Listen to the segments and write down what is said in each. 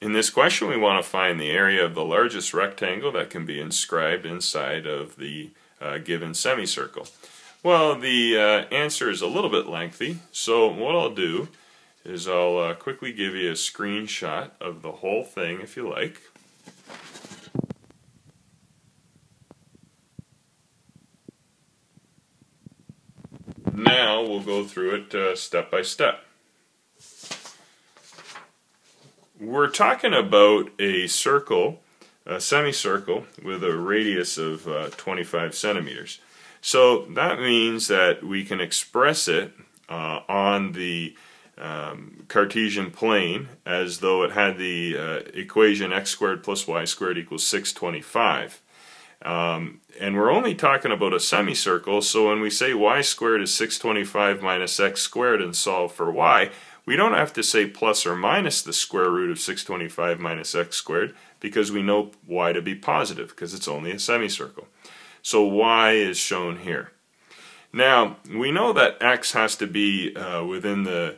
In this question, we want to find the area of the largest rectangle that can be inscribed inside of the given semicircle. Well, the answer is a little bit lengthy, so what I'll do is I'll quickly give you a screenshot of the whole thing if you like. Now we'll go through it step by step. We're talking about a circle, a semicircle, with a radius of 25 centimeters. So that means that we can express it on the Cartesian plane as though it had the equation x squared plus y squared equals 625. And we're only talking about a semicircle, so when we say y squared is 625 minus x squared and solve for y, we don't have to say plus or minus the square root of 625 minus x squared, because we know y to be positive, because it's only a semicircle. So y is shown here. Now, we know that x has to be within the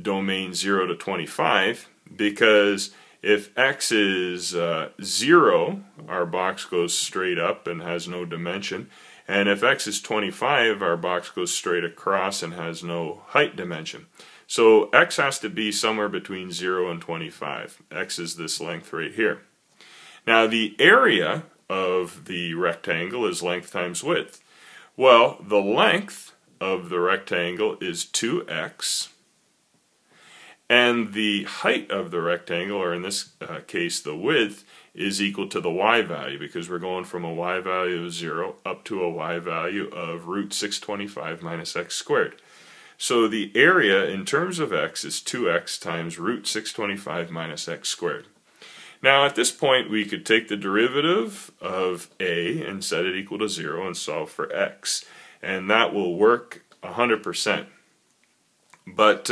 domain 0 to 25, because if x is 0, our box goes straight up and has no dimension. And if x is 25, our box goes straight across and has no height dimension. So x has to be somewhere between 0 and 25. X is this length right here. Now the area of the rectangle is length times width. Well, the length of the rectangle is 2x, and the height of the rectangle, or in this case the width, is equal to the y value, because we're going from a y value of 0 up to a y value of root 625 minus x squared. So the area in terms of x is 2x times root 625 minus x squared. Now at this point we could take the derivative of a and set it equal to 0 and solve for x. And that will work 100%. But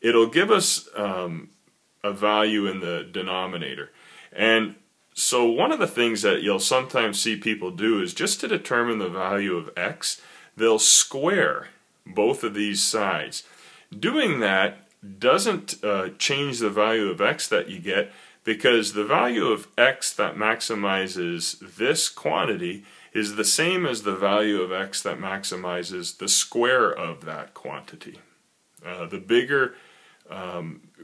it'll give us a value in the denominator. And so one of the things that you'll sometimes see people do is, just to determine the value of x, they'll square both of these sides. Doing that doesn't change the value of x that you get, because the value of x that maximizes this quantity is the same as the value of x that maximizes the square of that quantity. The bigger,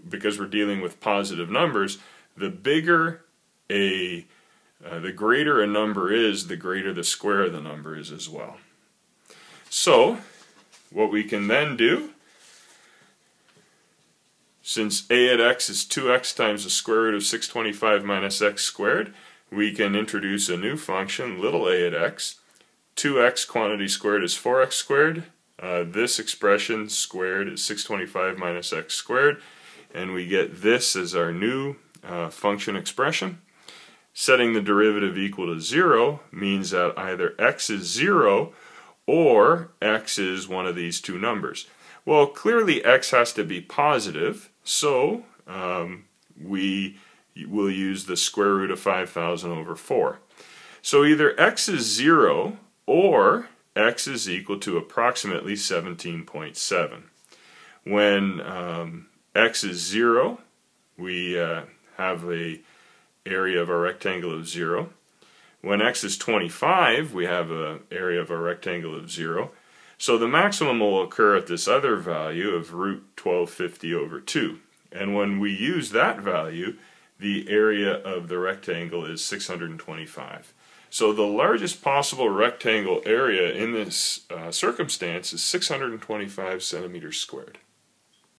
because we're dealing with positive numbers, the bigger the greater a number is, the greater the square of the number is as well. So what we can then do, since a at x is 2x times the square root of 625 minus x squared, we can introduce a new function, little a at x. 2x quantity squared is 4x squared. This expression squared is 625 minus x squared, and we get this as our new function expression. Setting the derivative equal to 0 means that either x is 0 or x is one of these two numbers. Well, clearly x has to be positive, so we will use the square root of 5,000 over 4. So either x is 0 or x is equal to approximately 17.7. When x is 0, we have a area of our rectangle of 0. When x is 25, we have an area of our rectangle of 0. So the maximum will occur at this other value of root 1250 over 2. And when we use that value, the area of the rectangle is 625. So the largest possible rectangle area in this circumstance is 625 centimeters squared.